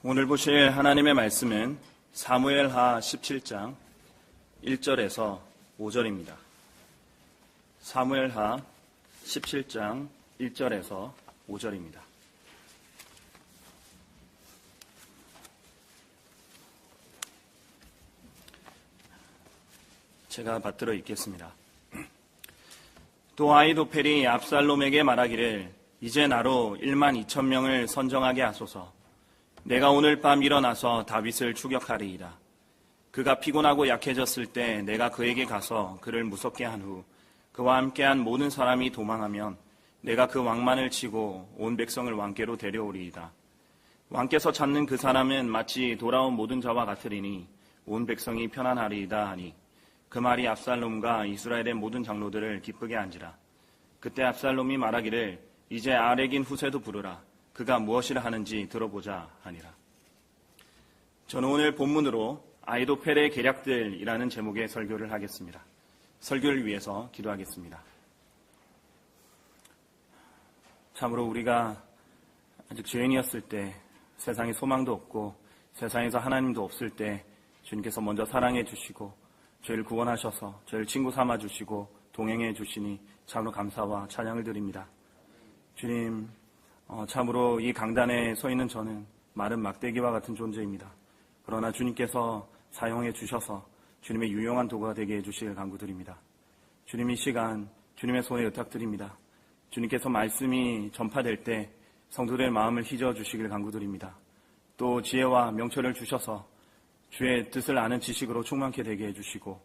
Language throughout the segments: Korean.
오늘 보실 하나님의 말씀은 사무엘하 17장 1절에서 5절입니다. 사무엘하 17장 1절에서 5절입니다. 제가 받들어 읽겠습니다. 또 아히도펠이 압살롬에게 말하기를 이제 나로 1만 2천 명을 선정하게 하소서. 내가 오늘 밤 일어나서 다윗을 추격하리이다. 그가 피곤하고 약해졌을 때 내가 그에게 가서 그를 무섭게 한 후 그와 함께한 모든 사람이 도망하면 내가 그 왕만을 치고 온 백성을 왕께로 데려오리이다. 왕께서 찾는 그 사람은 마치 돌아온 모든 자와 같으리니 온 백성이 편안하리이다 하니 그 말이 압살롬과 이스라엘의 모든 장로들을 기쁘게 한지라. 그때 압살롬이 말하기를 이제 아렉인 후세도 부르라. 그가 무엇이라 하는지 들어보자 하니라. 저는 오늘 본문으로 아히도펠의 계략들이라는 제목의 설교를 하겠습니다. 설교를 위해서 기도하겠습니다. 참으로 우리가 아직 죄인이었을 때, 세상에 소망도 없고 세상에서 하나님도 없을 때 주님께서 먼저 사랑해 주시고 저희를 구원하셔서 저희를 친구 삼아 주시고 동행해 주시니 참으로 감사와 찬양을 드립니다. 주님, 참으로 이 강단에 서 있는 저는 마른 막대기와 같은 존재입니다. 그러나 주님께서 사용해 주셔서 주님의 유용한 도구가 되게 해주시길 간구드립니다. 주님, 이 시간 주님의 손에 의탁드립니다. 주님께서 말씀이 전파될 때 성도들의 마음을 휘저어 주시길 간구드립니다. 또 지혜와 명철을 주셔서 주의 뜻을 아는 지식으로 충만케 되게 해주시고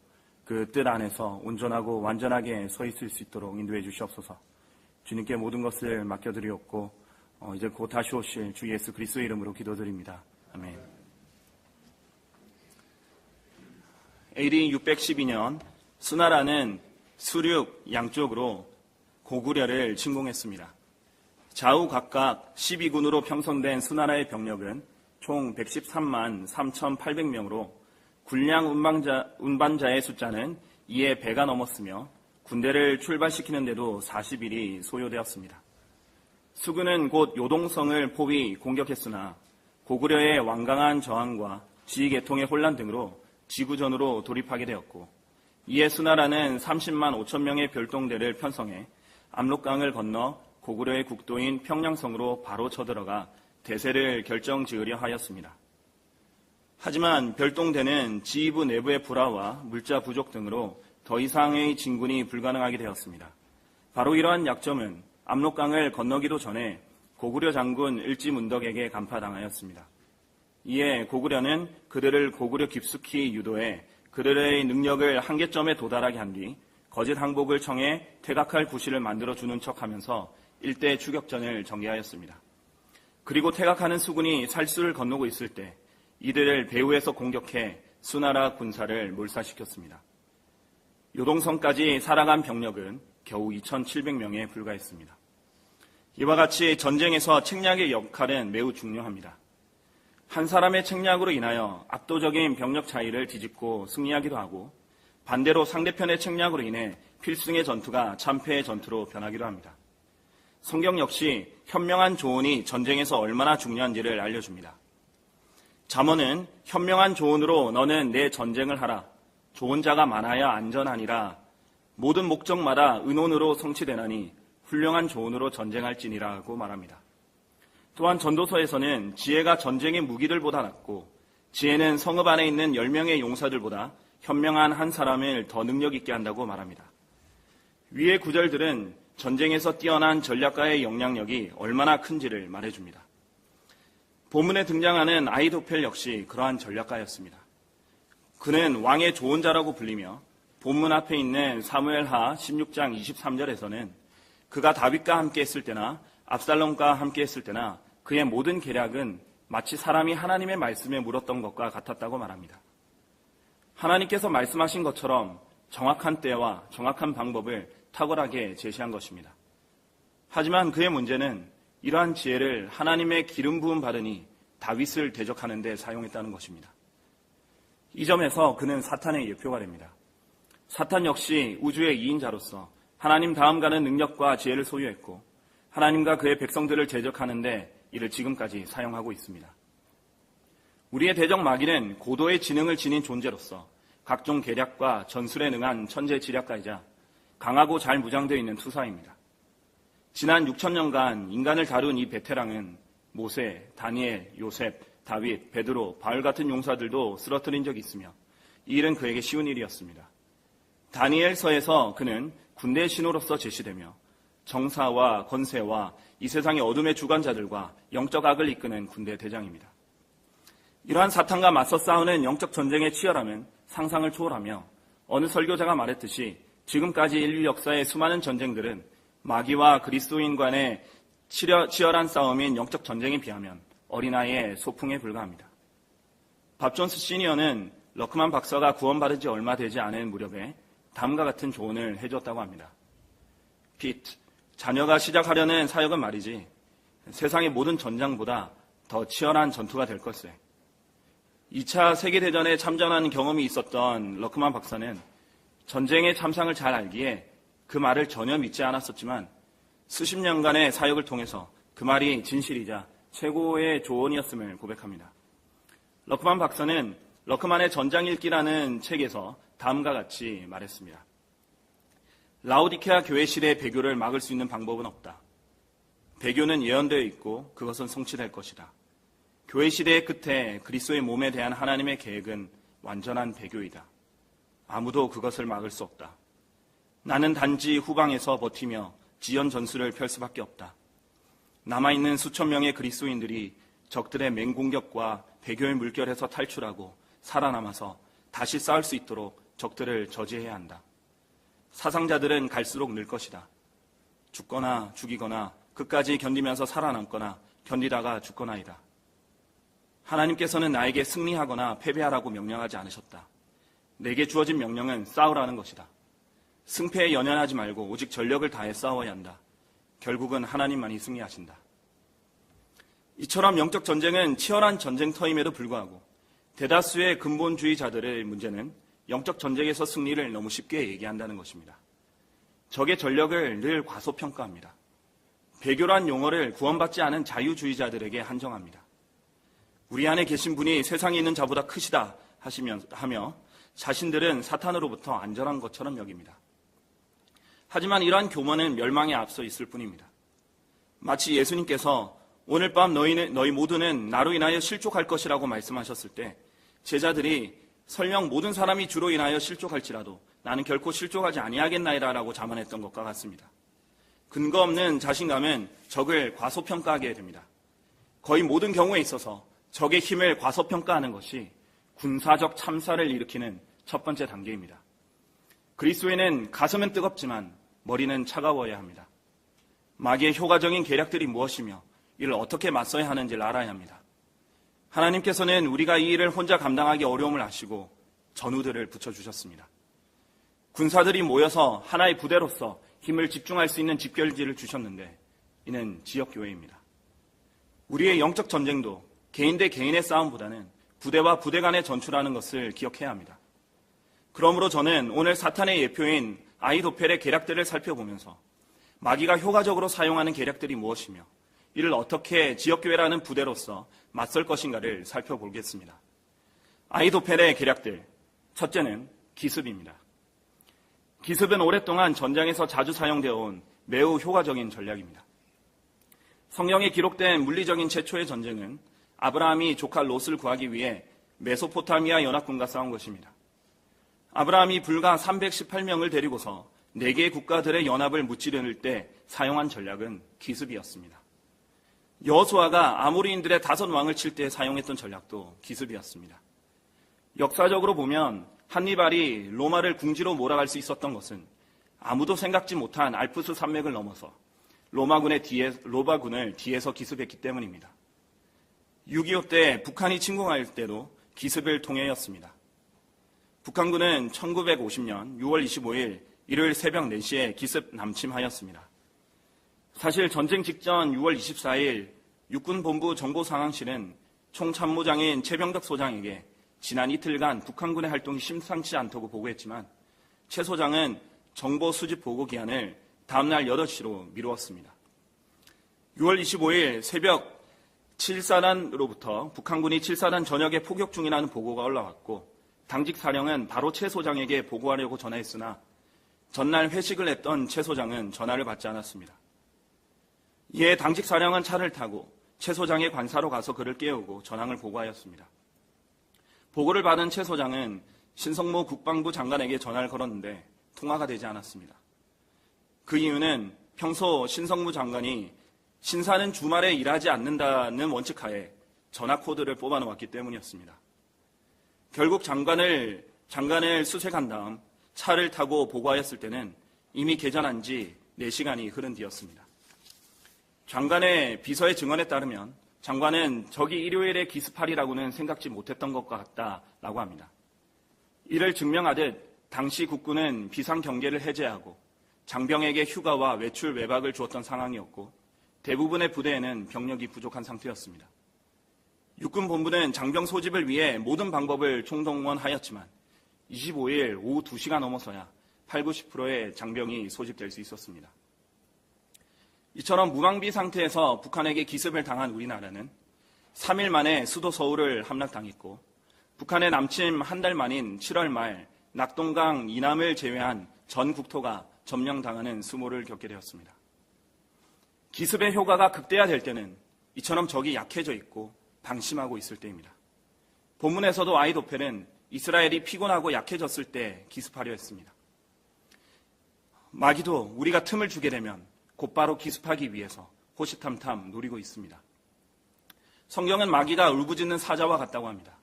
그 뜻 안에서 온전하고 완전하게 서 있을 수 있도록 인도해 주시옵소서. 주님께 모든 것을 맡겨드리옵고 이제 곧 다시 오실 주 예수 그리스도의 이름으로 기도드립니다. 아멘. AD 612년 수나라는 수륙 양쪽으로 고구려를 침공했습니다. 좌우 각각 12군으로 형성된 수나라의 병력은 총 113만 3,800명으로 군량 운반자의 숫자는 이에 배가 넘었으며 군대를 출발시키는데도 40일이 소요되었습니다. 수군은 곧 요동성을 포위 공격했으나 고구려의 완강한 저항과 지휘계통의 혼란 등으로 지구전으로 돌입하게 되었고 이에 수나라는 30만 5천 명의 별동대를 편성해 압록강을 건너 고구려의 국도인 평양성으로 바로 쳐들어가 대세를 결정지으려 하였습니다. 하지만 별동대는 지휘부 내부의 불화와 물자 부족 등으로 더 이상의 진군이 불가능하게 되었습니다. 바로 이러한 약점은 압록강을 건너기도 전에 고구려 장군 을지문덕에게 간파당하였습니다. 이에 고구려는 그들을 고구려 깊숙이 유도해 그들의 능력을 한계점에 도달하게 한 뒤 거짓 항복을 청해 퇴각할 구실을 만들어주는 척하면서 일대 추격전을 전개하였습니다. 그리고 퇴각하는 수군이 살수를 건너고 있을 때 이들을 배후에서 공격해 수나라 군사를 몰살시켰습니다. 요동성까지 살아간 병력은 겨우 2,700명에 불과했습니다. 이와 같이 전쟁에서 책략의 역할은 매우 중요합니다. 한 사람의 책략으로 인하여 압도적인 병력 차이를 뒤집고 승리하기도 하고 반대로 상대편의 책략으로 인해 필승의 전투가 참패의 전투로 변하기도 합니다. 성경 역시 현명한 조언이 전쟁에서 얼마나 중요한지를 알려줍니다. 잠언은 현명한 조언으로 너는 내 전쟁을 하라. 좋은 자가 많아야 안전하니라. 모든 목적마다 의논으로 성취되나니 훌륭한 조언으로 전쟁할지니라고 말합니다. 또한 전도서에서는 지혜가 전쟁의 무기들보다 낫고 지혜는 성읍 안에 있는 10명의 용사들보다 현명한 한 사람을 더 능력 있게 한다고 말합니다. 위의 구절들은 전쟁에서 뛰어난 전략가의 영향력이 얼마나 큰지를 말해줍니다. 본문에 등장하는 아히도펠 역시 그러한 전략가였습니다. 그는 왕의 좋은 자라고 불리며 본문 앞에 있는 사무엘하 16장 23절에서는 그가 다윗과 함께 했을 때나 압살롬과 함께 했을 때나 그의 모든 계략은 마치 사람이 하나님의 말씀에 물었던 것과 같았다고 말합니다. 하나님께서 말씀하신 것처럼 정확한 때와 정확한 방법을 탁월하게 제시한 것입니다. 하지만 그의 문제는 이러한 지혜를 하나님의 기름 부음 받으니 다윗을 대적하는 데 사용했다는 것입니다. 이 점에서 그는 사탄의 예표가 됩니다. 사탄 역시 우주의 2인자로서 하나님 다음 가는 능력과 지혜를 소유했고 하나님과 그의 백성들을 대적하는 데 이를 지금까지 사용하고 있습니다. 우리의 대적 마귀는 고도의 지능을 지닌 존재로서 각종 계략과 전술에 능한 천재지략가이자 강하고 잘 무장되어 있는 투사입니다. 지난 6,000년간 인간을 다룬 이 베테랑은 모세, 다니엘, 요셉, 다윗, 베드로, 바울 같은 용사들도 쓰러뜨린 적이 있으며 이 일은 그에게 쉬운 일이었습니다. 다니엘서에서 그는 군대의 신호로서 제시되며 정사와 권세와 이 세상의 어둠의 주관자들과 영적 악을 이끄는 군대 대장입니다. 이러한 사탄과 맞서 싸우는 영적 전쟁의 치열함은 상상을 초월하며 어느 설교자가 말했듯이 지금까지 인류 역사의 수많은 전쟁들은 마귀와 그리스도인 간의 치열한 싸움인 영적 전쟁에 비하면 어린아이의 소풍에 불과합니다. 밥 존스 시니어는 러크만 박사가 구원받은 지 얼마 되지 않은 무렵에 다음과 같은 조언을 해줬다고 합니다. 피트, 자녀가 시작하려는 사역은 말이지 세상의 모든 전장보다 더 치열한 전투가 될 것세. 2차 세계대전에 참전한 경험이 있었던 러크만 박사는 전쟁의 참상을 잘 알기에 그 말을 전혀 믿지 않았었지만 수십 년간의 사역을 통해서 그 말이 진실이자 최고의 조언이었음을 고백합니다. 러크만 박사는 러크만의 전장일기라는 책에서 다음과 같이 말했습니다. 라오디케아 교회 시대의 배교를 막을 수 있는 방법은 없다. 배교는 예언되어 있고 그것은 성취될 것이다. 교회 시대의 끝에 그리스도의 몸에 대한 하나님의 계획은 완전한 배교이다. 아무도 그것을 막을 수 없다. 나는 단지 후방에서 버티며 지연 전술을 펼 수밖에 없다. 남아있는 수천 명의 그리스도인들이 적들의 맹공격과 배교의 물결에서 탈출하고 살아남아서 다시 싸울 수 있도록 적들을 저지해야 한다. 사상자들은 갈수록 늘 것이다. 죽거나 죽이거나 끝까지 견디면서 살아남거나 견디다가 죽거나이다. 하나님께서는 나에게 승리하거나 패배하라고 명령하지 않으셨다. 내게 주어진 명령은 싸우라는 것이다. 승패에 연연하지 말고 오직 전력을 다해 싸워야 한다. 결국은 하나님만이 승리하신다. 이처럼 영적 전쟁은 치열한 전쟁터임에도 불구하고 대다수의 근본주의자들의 문제는 영적 전쟁에서 승리를 너무 쉽게 얘기한다는 것입니다. 적의 전력을 늘 과소평가합니다. 배교란 용어를 구원받지 않은 자유주의자들에게 한정합니다. 우리 안에 계신 분이 세상에 있는 자보다 크시다 하며 자신들은 사탄으로부터 안전한 것처럼 여깁니다. 하지만 이러한 교만은 멸망에 앞서 있을 뿐입니다. 마치 예수님께서 오늘 밤 너희 모두는 나로 인하여 실족할 것이라고 말씀하셨을 때 제자들이 설령 모든 사람이 주로 인하여 실족할지라도 나는 결코 실족하지 아니하겠나이다라고 자문했던 것과 같습니다. 근거 없는 자신감은 적을 과소평가하게 됩니다. 거의 모든 경우에 있어서 적의 힘을 과소평가하는 것이 군사적 참사를 일으키는 첫 번째 단계입니다. 그리스도인은 가슴은 뜨겁지만 머리는 차가워야 합니다. 마귀의 효과적인 계략들이 무엇이며 이를 어떻게 맞서야 하는지를 알아야 합니다. 하나님께서는 우리가 이 일을 혼자 감당하기 어려움을 아시고 전우들을 붙여주셨습니다. 군사들이 모여서 하나의 부대로서 힘을 집중할 수 있는 집결지를 주셨는데 이는 지역교회입니다. 우리의 영적 전쟁도 개인 대 개인의 싸움보다는 부대와 부대 간의 전투라는 것을 기억해야 합니다. 그러므로 저는 오늘 사탄의 예표인 아히도펠의 계략들을 살펴보면서 마귀가 효과적으로 사용하는 계략들이 무엇이며 이를 어떻게 지역교회라는 부대로서 맞설 것인가를 살펴보겠습니다. 아히도펠의 계략들, 첫째는 기습입니다. 기습은 오랫동안 전장에서 자주 사용되어 온 매우 효과적인 전략입니다. 성경에 기록된 물리적인 최초의 전쟁은 아브라함이 조카 롯을 구하기 위해 메소포타미아 연합군과 싸운 것입니다. 아브라함이 불과 318명을 데리고서 4개의 국가들의 연합을 무찌르는 때 사용한 전략은 기습이었습니다. 여호수아가 아모리인들의 5왕을 칠 때 사용했던 전략도 기습이었습니다. 역사적으로 보면 한니발이 로마를 궁지로 몰아갈 수 있었던 것은 아무도 생각지 못한 알프스 산맥을 넘어서 로마군을 뒤에서 기습했기 때문입니다. 6.25 때 북한이 침공할 때도 기습을 통해였습니다. 북한군은 1950년 6월 25일 일요일 새벽 4시에 기습 남침하였습니다. 사실 전쟁 직전 6월 24일 육군본부 정보상황실은 총참모장인 최병덕 소장에게 지난 이틀간 북한군의 활동이 심상치 않다고 보고했지만 최 소장은 정보 수집 보고 기한을 다음날 8시로 미루었습니다. 6월 25일 새벽 칠사단으로부터 북한군이 칠사단 전역에 포격 중이라는 보고가 올라왔고 당직 사령은 바로 최 소장에게 보고하려고 전화했으나 전날 회식을 했던 최 소장은 전화를 받지 않았습니다. 이에 당직 사령은 차를 타고 최 소장의 관사로 가서 그를 깨우고 전황을 보고하였습니다. 보고를 받은 최 소장은 신성모 국방부 장관에게 전화를 걸었는데 통화가 되지 않았습니다. 그 이유는 평소 신성무 장관이 신사는 주말에 일하지 않는다는 원칙하에 전화 코드를 뽑아놓았기 때문이었습니다. 결국 장관을 수색한 다음 차를 타고 보고하였을 때는 이미 개전한 지 4시간이 흐른 뒤였습니다. 장관의 비서의 증언에 따르면 장관은 저기 일요일에 기습하리라고는 생각지 못했던 것과 같다라고 합니다. 이를 증명하듯 당시 국군은 비상경계를 해제하고 장병에게 휴가와 외출 외박을 주었던 상황이었고 대부분의 부대에는 병력이 부족한 상태였습니다. 육군본부는 장병 소집을 위해 모든 방법을 총동원하였지만 25일 오후 2시가 넘어서야 80, 90%의 장병이 소집될 수 있었습니다. 이처럼 무방비 상태에서 북한에게 기습을 당한 우리나라는 3일 만에 수도 서울을 함락당했고 북한의 남침 한 달 만인 7월 말 낙동강 이남을 제외한 전 국토가 점령당하는 수모를 겪게 되었습니다. 기습의 효과가 극대화될 때는 이처럼 적이 약해져 있고 방심하고 있을 때입니다. 본문에서도 아히도펠은 이스라엘이 피곤하고 약해졌을 때 기습하려 했습니다. 마귀도 우리가 틈을 주게 되면 곧바로 기습하기 위해서 호시탐탐 노리고 있습니다. 성경은 마귀가 울부짖는 사자와 같다고 합니다.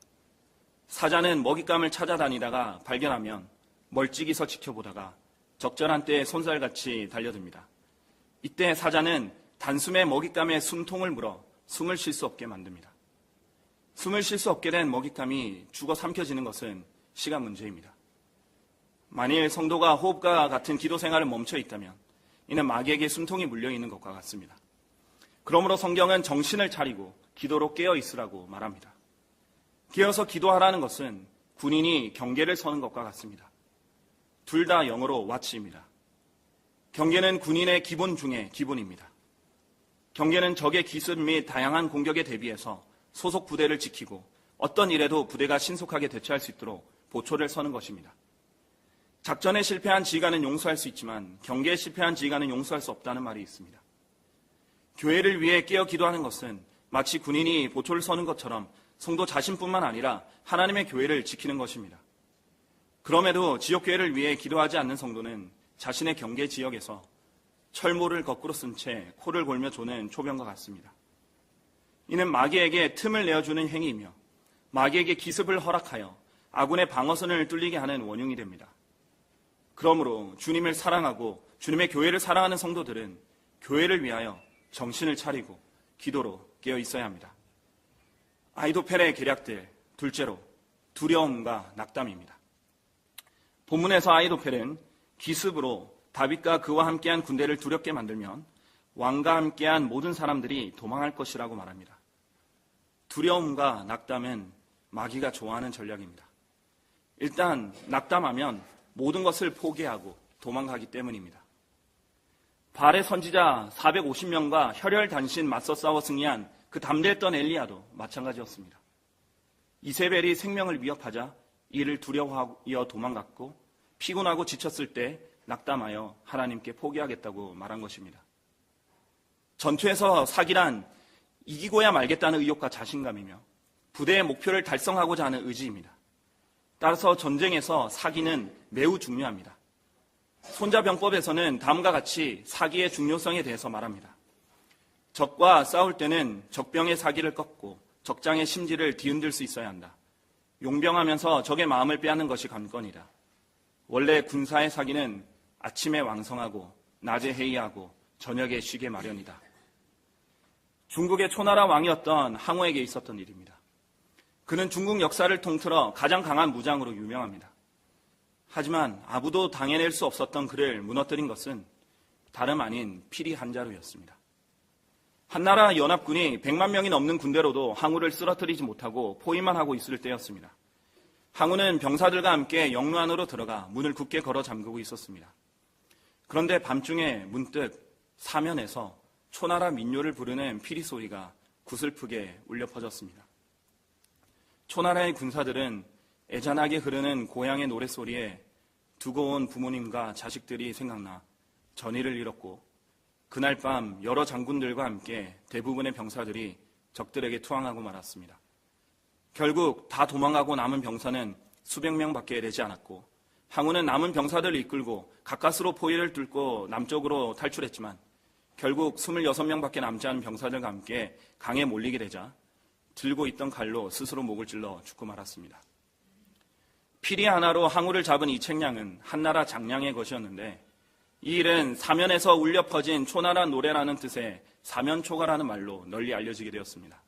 사자는 먹잇감을 찾아다니다가 발견하면 멀찍이서 지켜보다가 적절한 때에 손살같이 달려듭니다. 이때 사자는 단숨에 먹잇감에 숨통을 물어 숨을 쉴 수 없게 만듭니다. 숨을 쉴 수 없게 된 먹잇감이 죽어 삼켜지는 것은 시간 문제입니다. 만일 성도가 호흡과 같은 기도 생활을 멈춰 있다면 이는 마귀에게 숨통이 물려 있는 것과 같습니다. 그러므로 성경은 정신을 차리고 기도로 깨어 있으라고 말합니다. 깨어서 기도하라는 것은 군인이 경계를 서는 것과 같습니다. 둘 다 영어로 watch입니다. 경계는 군인의 기본 중에 기본입니다. 경계는 적의 기습 및 다양한 공격에 대비해서 소속 부대를 지키고 어떤 일에도 부대가 신속하게 대처할 수 있도록 보초를 서는 것입니다. 작전에 실패한 지휘관은 용서할 수 있지만 경계에 실패한 지휘관은 용서할 수 없다는 말이 있습니다. 교회를 위해 깨어 기도하는 것은 마치 군인이 보초를 서는 것처럼 성도 자신뿐만 아니라 하나님의 교회를 지키는 것입니다. 그럼에도 지역교회를 위해 기도하지 않는 성도는 자신의 경계 지역에서 철모를 거꾸로 쓴 채 코를 골며 조는 초병과 같습니다. 이는 마귀에게 틈을 내어주는 행위이며 마귀에게 기습을 허락하여 아군의 방어선을 뚫리게 하는 원흉이 됩니다. 그러므로 주님을 사랑하고 주님의 교회를 사랑하는 성도들은 교회를 위하여 정신을 차리고 기도로 깨어 있어야 합니다. 아히도펠의 계략들, 둘째로 두려움과 낙담입니다. 본문에서 아히도펠은 기습으로 다윗과 그와 함께한 군대를 두렵게 만들면 왕과 함께한 모든 사람들이 도망할 것이라고 말합니다. 두려움과 낙담은 마귀가 좋아하는 전략입니다. 일단 낙담하면 모든 것을 포기하고 도망가기 때문입니다. 바알의 선지자 450명과 혈혈단신 맞서 싸워 승리한 그 담대했던 엘리야도 마찬가지였습니다. 이세벨이 생명을 위협하자 이를 두려워하여 도망갔고 피곤하고 지쳤을 때 낙담하여 하나님께 포기하겠다고 말한 것입니다. 전투에서 사기란 이기고야 말겠다는 의욕과 자신감이며 부대의 목표를 달성하고자 하는 의지입니다. 따라서 전쟁에서 사기는 매우 중요합니다. 손자병법에서는 다음과 같이 사기의 중요성에 대해서 말합니다. 적과 싸울 때는 적병의 사기를 꺾고 적장의 심지를 뒤흔들 수 있어야 한다. 용병하면서 적의 마음을 빼앗는 것이 관건이다. 원래 군사의 사기는 아침에 왕성하고 낮에 회의하고 저녁에 쉬게 마련이다. 중국의 초나라 왕이었던 항우에게 있었던 일입니다. 그는 중국 역사를 통틀어 가장 강한 무장으로 유명합니다. 하지만 아무도 당해낼 수 없었던 그를 무너뜨린 것은 다름 아닌 피리 한 자루였습니다. 한나라 연합군이 100만 명이 넘는 군대로도 항우를 쓰러뜨리지 못하고 포위만 하고 있을 때였습니다. 항우는 병사들과 함께 영루 안으로 들어가 문을 굳게 걸어 잠그고 있었습니다. 그런데 밤중에 문득 사면에서 초나라 민요를 부르는 피리 소리가 구슬프게 울려 퍼졌습니다. 초나라의 군사들은 애잔하게 흐르는 고향의 노랫소리에 두고 온 부모님과 자식들이 생각나 전의를 잃었고, 그날 밤 여러 장군들과 함께 대부분의 병사들이 적들에게 투항하고 말았습니다. 결국 다 도망가고 남은 병사는 수백 명밖에 되지 않았고, 항우는 남은 병사들을 이끌고 가까스로 포위를 뚫고 남쪽으로 탈출했지만 결국 26명밖에 남지 않은 병사들과 함께 강에 몰리게 되자 들고 있던 칼로 스스로 목을 찔러 죽고 말았습니다. 피리 하나로 항우를 잡은 이 책량은 한나라 장량의 것이었는데, 이 일은 사면에서 울려 퍼진 초나라 노래라는 뜻의 사면초가라는 말로 널리 알려지게 되었습니다.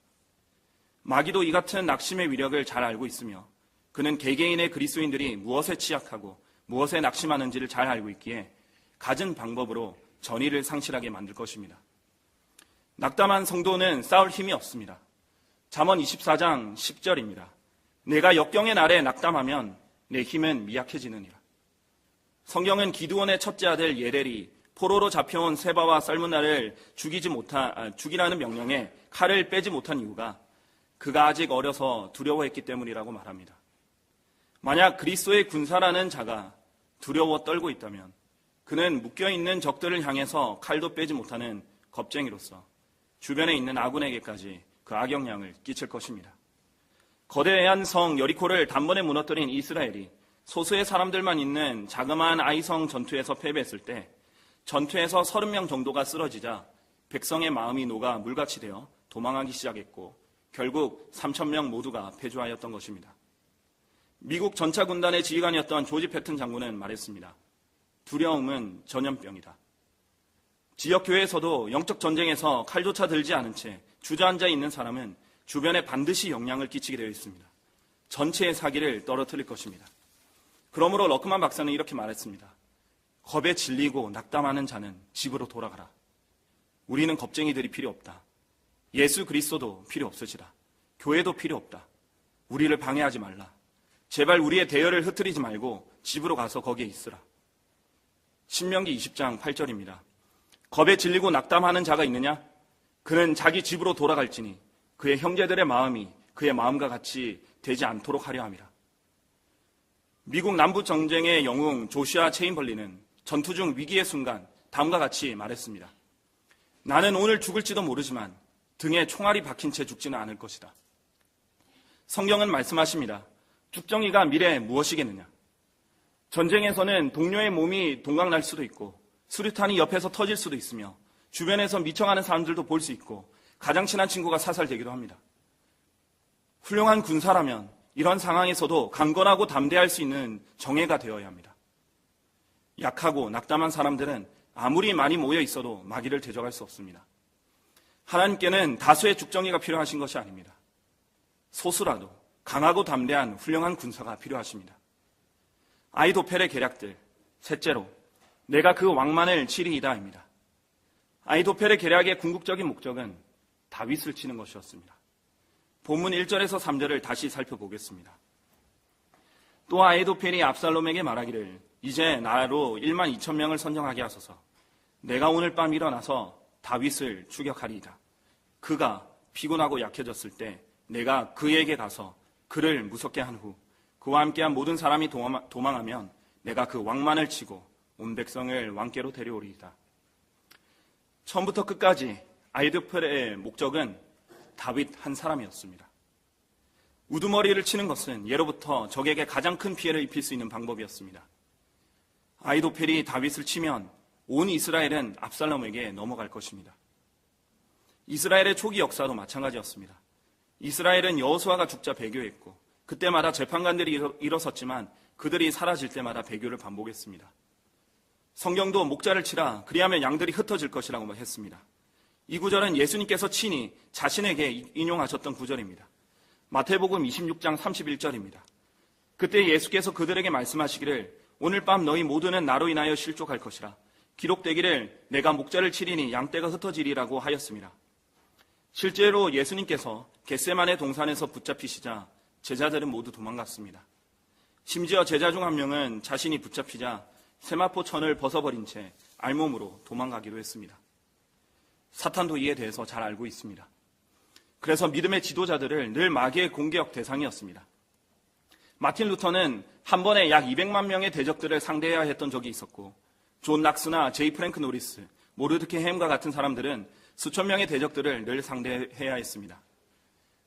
마귀도 이 같은 낙심의 위력을 잘 알고 있으며 그는 개개인의 그리스도인들이 무엇에 취약하고 무엇에 낙심하는지를 잘 알고 있기에 갖은 방법으로 전의를 상실하게 만들 것입니다. 낙담한 성도는 싸울 힘이 없습니다. 잠언 24장 10절입니다. 내가 역경의 날에 낙담하면 내 힘은 미약해지느니라. 성경은 기드온의 첫째 아들 예렐이 포로로 잡혀온 세바와 살문나를 죽이라는 명령에 칼을 빼지 못한 이유가 그가 아직 어려서 두려워했기 때문이라고 말합니다. 만약 그리스도의 군사라는 자가 두려워 떨고 있다면 그는 묶여있는 적들을 향해서 칼도 빼지 못하는 겁쟁이로서 주변에 있는 아군에게까지 그 악영향을 끼칠 것입니다. 거대한 성 여리코를 단번에 무너뜨린 이스라엘이 소수의 사람들만 있는 자그마한 아이성 전투에서 패배했을 때 전투에서 30명 정도가 쓰러지자 백성의 마음이 녹아 물같이 되어 도망하기 시작했고 결국 3,000명 모두가 패주하였던 것입니다. 미국 전차군단의 지휘관이었던 조지 패튼 장군은 말했습니다. 두려움은 전염병이다. 지역교회에서도 영적 전쟁에서 칼조차 들지 않은 채 주저앉아 있는 사람은 주변에 반드시 영향을 끼치게 되어 있습니다. 전체의 사기를 떨어뜨릴 것입니다. 그러므로 러크만 박사는 이렇게 말했습니다. 겁에 질리고 낙담하는 자는 집으로 돌아가라. 우리는 겁쟁이들이 필요 없다. 예수 그리스도도 필요 없으시다. 교회도 필요 없다. 우리를 방해하지 말라. 제발 우리의 대열을 흩트리지 말고 집으로 가서 거기에 있으라. 신명기 20장 8절입니다. 겁에 질리고 낙담하는 자가 있느냐? 그는 자기 집으로 돌아갈지니 그의 형제들의 마음이 그의 마음과 같이 되지 않도록 하려 함이라. 미국 남부전쟁의 영웅 조슈아 체인벌리는 전투 중 위기의 순간 다음과 같이 말했습니다. 나는 오늘 죽을지도 모르지만 등에 총알이 박힌 채 죽지는 않을 것이다. 성경은 말씀하십니다. 죽정이가 미래에 무엇이겠느냐? 전쟁에서는 동료의 몸이 동강날 수도 있고 수류탄이 옆에서 터질 수도 있으며 주변에서 미쳐가는 사람들도 볼 수 있고 가장 친한 친구가 사살되기도 합니다. 훌륭한 군사라면 이런 상황에서도 강건하고 담대할 수 있는 정예가 되어야 합니다. 약하고 낙담한 사람들은 아무리 많이 모여 있어도 마귀를 대적할 수 없습니다. 하나님께는 다수의 죽정이가 필요하신 것이 아닙니다. 소수라도 강하고 담대한 훌륭한 군사가 필요하십니다. 아이도펠의 계략들, 셋째로 내가 그 왕만을 치리이다입니다. 아이도펠의 계략의 궁극적인 목적은 다윗을 치는 것이었습니다. 본문 1절에서 3절을 다시 살펴보겠습니다. 또 아이도펠이 압살롬에게 말하기를 이제 나로 12,000명을 선정하게 하소서. 내가 오늘 밤 일어나서 다윗을 추격하리이다. 그가 피곤하고 약해졌을 때 내가 그에게 가서 그를 무섭게 한 후 그와 함께한 모든 사람이 도망하면 내가 그 왕만을 치고 온 백성을 왕께로 데려오리이다. 처음부터 끝까지 아이도펠의 목적은 다윗 한 사람이었습니다. 우두머리를 치는 것은 예로부터 적에게 가장 큰 피해를 입힐 수 있는 방법이었습니다. 아이도펠이 다윗을 치면 온 이스라엘은 압살롬에게 넘어갈 것입니다. 이스라엘의 초기 역사도 마찬가지였습니다. 이스라엘은 여호수아가 죽자 배교했고 그때마다 재판관들이 일어섰지만 그들이 사라질 때마다 배교를 반복했습니다. 성경도 목자를 치라 그리하면 양들이 흩어질 것이라고 했습니다. 이 구절은 예수님께서 친히 자신에게 인용하셨던 구절입니다. 마태복음 26장 31절입니다. 그때 예수께서 그들에게 말씀하시기를 오늘 밤 너희 모두는 나로 인하여 실족할 것이라 기록되기를 내가 목자를 치리니 양떼가 흩어지리라고 하였습니다. 실제로 예수님께서 겟세마네 동산에서 붙잡히시자 제자들은 모두 도망갔습니다. 심지어 제자 중 한 명은 자신이 붙잡히자 세마포 천을 벗어버린 채 알몸으로 도망가기도 했습니다. 사탄도 이에 대해서 잘 알고 있습니다. 그래서 믿음의 지도자들을 늘 마귀의 공격 대상이었습니다. 마틴 루터는 한 번에 약 200만 명의 대적들을 상대해야 했던 적이 있었고, 존 낙스나 제이 프랭크 노리스, 모르드케 햄과 같은 사람들은 수천 명의 대적들을 늘 상대해야 했습니다.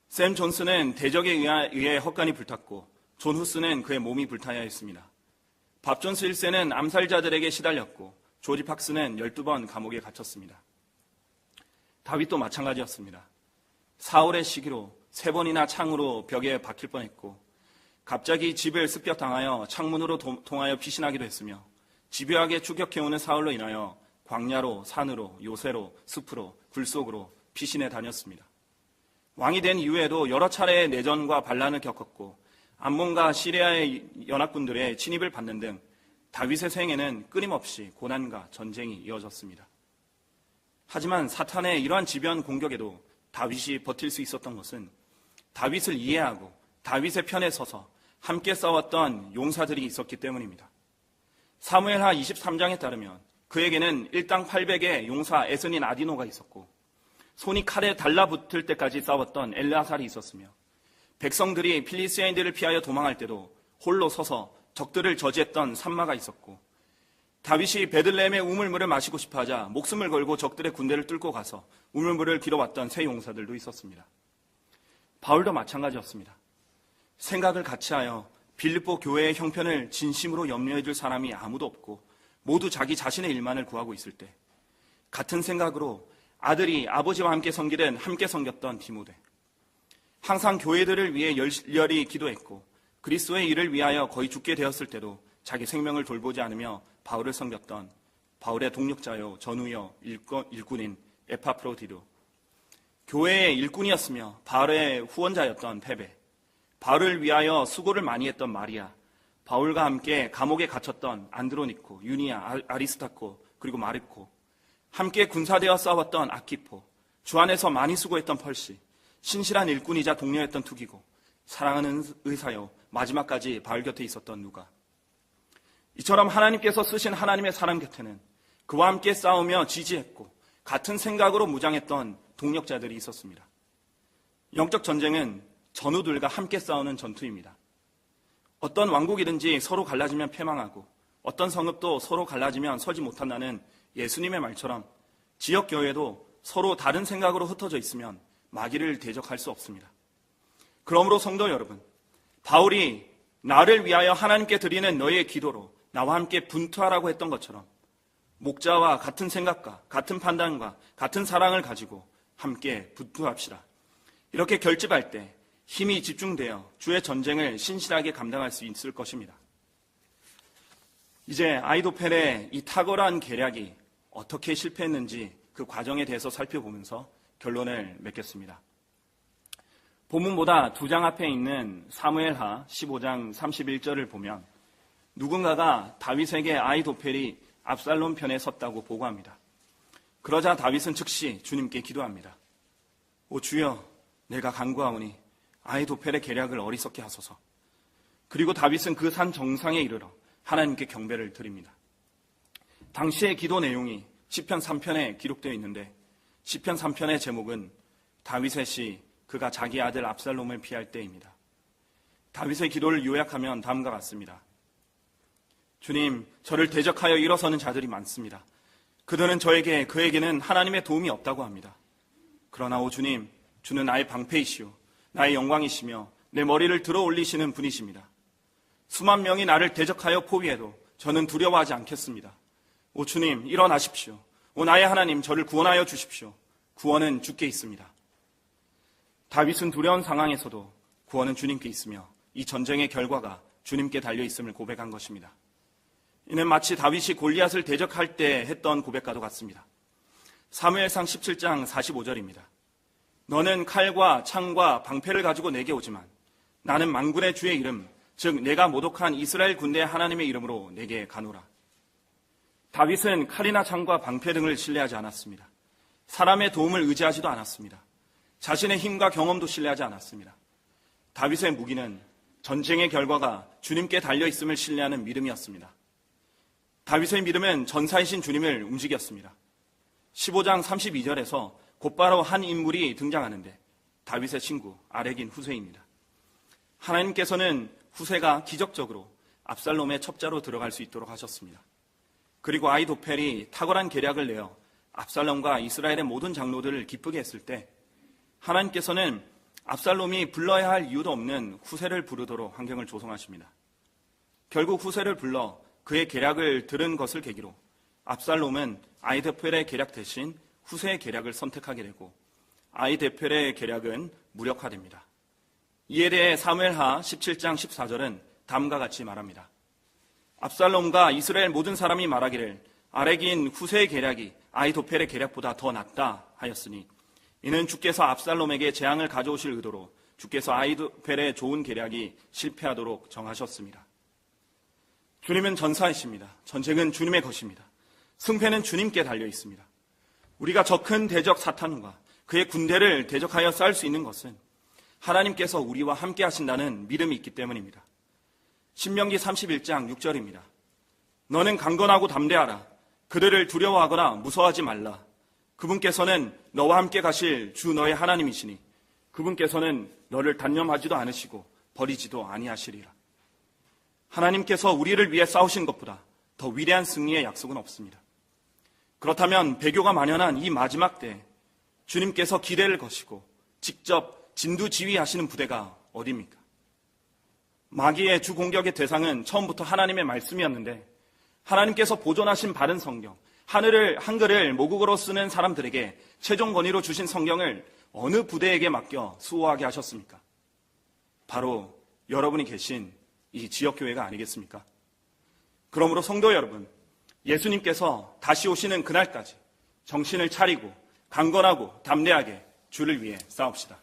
샘 존스는 대적에 의해 헛간이 불탔고, 존 후스는 그의 몸이 불타야 했습니다. 밥 존스 1세는 암살자들에게 시달렸고, 조지 팍스는 12번 감옥에 갇혔습니다. 다윗도 마찬가지였습니다. 사울의 시기로 3번이나 창으로 벽에 박힐 뻔했고, 갑자기 집을 습격당하여 창문으로 통하여 피신하기도 했으며, 집요하게 추격해오는 사울로 인하여 광야로, 산으로, 요새로, 숲으로, 굴속으로 피신해 다녔습니다. 왕이 된 이후에도 여러 차례의 내전과 반란을 겪었고, 암몬과 시리아의 연합군들의 침입을 받는 등 다윗의 생애는 끊임없이 고난과 전쟁이 이어졌습니다. 하지만 사탄의 이러한 지변 공격에도 다윗이 버틸 수 있었던 것은 다윗을 이해하고 다윗의 편에 서서 함께 싸웠던 용사들이 있었기 때문입니다. 사무엘하 23장에 따르면 그에게는 일당 800의 용사 에스닌 아디노가 있었고, 손이 칼에 달라붙을 때까지 싸웠던 엘르아살이 있었으며, 백성들이 필리스티인들을 피하여 도망할 때도 홀로 서서 적들을 저지했던 삼마가 있었고, 다윗이 베들레헴의 우물물을 마시고 싶어 하자 목숨을 걸고 적들의 군대를 뚫고 가서 우물물을 길어왔던 세 용사들도 있었습니다. 바울도 마찬가지였습니다. 생각을 같이하여 빌립보 교회의 형편을 진심으로 염려해 줄 사람이 아무도 없고 모두 자기 자신의 일만을 구하고 있을 때, 같은 생각으로 아들이 아버지와 함께 섬기던 함께 섬겼던 디모데, 항상 교회들을 위해 열렬히 기도했고 그리스도의 일을 위하여 거의 죽게 되었을 때도 자기 생명을 돌보지 않으며 바울을 섬겼던 바울의 동력자요 전우여 일꾼인 에파프로디도, 교회의 일꾼이었으며 바울의 후원자였던 페베, 바울을 위하여 수고를 많이 했던 마리아, 바울과 함께 감옥에 갇혔던 안드로니코, 유니아, 아리스타코, 그리고 마르코, 함께 군사되어 싸웠던 아키포, 주 안에서 많이 수고했던 펄시, 신실한 일꾼이자 동료였던 투기고, 사랑하는 의사요 마지막까지 바울 곁에 있었던 누가. 이처럼 하나님께서 쓰신 하나님의 사람 곁에는 그와 함께 싸우며 지지했고 같은 생각으로 무장했던 동력자들이 있었습니다. 영적 전쟁은 전우들과 함께 싸우는 전투입니다. 어떤 왕국이든지 서로 갈라지면 패망하고 어떤 성읍도 서로 갈라지면 서지 못한다는 예수님의 말처럼 지역교회도 서로 다른 생각으로 흩어져 있으면 마귀를 대적할 수 없습니다. 그러므로 성도 여러분, 바울이 나를 위하여 하나님께 드리는 너의 기도로 나와 함께 분투하라고 했던 것처럼 목자와 같은 생각과 같은 판단과 같은 사랑을 가지고 함께 분투합시다. 이렇게 결집할 때 힘이 집중되어 주의 전쟁을 신실하게 감당할 수 있을 것입니다. 이제 아히도펠의 이 탁월한 계략이 어떻게 실패했는지 그 과정에 대해서 살펴보면서 결론을 맺겠습니다. 본문보다 2장 앞에 있는 사무엘하 15장 31절을 보면 누군가가 다윗에게 아히도펠이 압살롬 편에 섰다고 보고합니다. 그러자 다윗은 즉시 주님께 기도합니다. 오 주여, 내가 간구하오니 아히도펠의 계략을 어리석게 하소서. 그리고 다윗은 그 산 정상에 이르러 하나님께 경배를 드립니다. 당시의 기도 내용이 시편 3편에 기록되어 있는데 시편 3편의 제목은 다윗의 시 그가 자기 아들 압살롬을 피할 때입니다. 다윗의 기도를 요약하면 다음과 같습니다. 주님, 저를 대적하여 일어서는 자들이 많습니다. 그들은 그에게는 하나님의 도움이 없다고 합니다. 그러나 오 주님, 주는 나의 방패이시오 나의 영광이시며 내 머리를 들어 올리시는 분이십니다. 수만 명이 나를 대적하여 포위해도 저는 두려워하지 않겠습니다. 오 주님, 일어나십시오. 오 나의 하나님, 저를 구원하여 주십시오. 구원은 주께 있습니다. 다윗은 두려운 상황에서도 구원은 주님께 있으며 이 전쟁의 결과가 주님께 달려있음을 고백한 것입니다. 이는 마치 다윗이 골리앗을 대적할 때 했던 고백과도 같습니다. 사무엘상 17장 45절입니다. 너는 칼과 창과 방패를 가지고 내게 오지만 나는 만군의 주의 이름, 즉 내가 모독한 이스라엘 군대의 하나님의 이름으로 내게 가노라. 다윗은 칼이나 창과 방패 등을 신뢰하지 않았습니다. 사람의 도움을 의지하지도 않았습니다. 자신의 힘과 경험도 신뢰하지 않았습니다. 다윗의 무기는 전쟁의 결과가 주님께 달려있음을 신뢰하는 믿음이었습니다. 다윗의 믿음은 전사이신 주님을 움직였습니다. 15장 32절에서 곧바로 한 인물이 등장하는데 다윗의 친구 아렉인 후세입니다. 하나님께서는 후세가 기적적으로 압살롬의 첩자로 들어갈 수 있도록 하셨습니다. 그리고 아히도펠이 탁월한 계략을 내어 압살롬과 이스라엘의 모든 장로들을 기쁘게 했을 때 하나님께서는 압살롬이 불러야 할 이유도 없는 후세를 부르도록 환경을 조성하십니다. 결국 후세를 불러 그의 계략을 들은 것을 계기로 압살롬은 아히도펠의 계략 대신 후세의 계략을 선택하게 되고 아히도펠의 계략은 무력화됩니다. 이에 대해 사무엘하 17장 14절은 다음과 같이 말합니다. 압살롬과 이스라엘 모든 사람이 말하기를 아렉인 후세의 계략이 아히도펠의 계략보다 더 낫다 하였으니 이는 주께서 압살롬에게 재앙을 가져오실 의도로 주께서 아히도펠의 좋은 계략이 실패하도록 정하셨습니다. 주님은 전사이십니다. 전쟁은 주님의 것입니다. 승패는 주님께 달려 있습니다. 우리가 저 큰 대적 사탄과 그의 군대를 대적하여 싸울 수 있는 것은 하나님께서 우리와 함께 하신다는 믿음이 있기 때문입니다. 신명기 31장 6절입니다. 너는 강건하고 담대하라. 그들을 두려워하거나 무서워하지 말라. 그분께서는 너와 함께 가실 주 너의 하나님이시니 그분께서는 너를 단념하지도 않으시고 버리지도 아니하시리라. 하나님께서 우리를 위해 싸우신 것보다 더 위대한 승리의 약속은 없습니다. 그렇다면 배교가 만연한 이 마지막 때에 주님께서 기대를 거시고 직접 진두지휘하시는 부대가 어디입니까? 마귀의 주 공격의 대상은 처음부터 하나님의 말씀이었는데 하나님께서 보존하신 바른 성경, 한글을 모국어로 쓰는 사람들에게 최종 권위로 주신 성경을 어느 부대에게 맡겨 수호하게 하셨습니까? 바로 여러분이 계신 이 지역교회가 아니겠습니까? 그러므로 성도 여러분, 예수님께서 다시 오시는 그날까지 정신을 차리고 강건하고 담대하게 주를 위해 싸웁시다.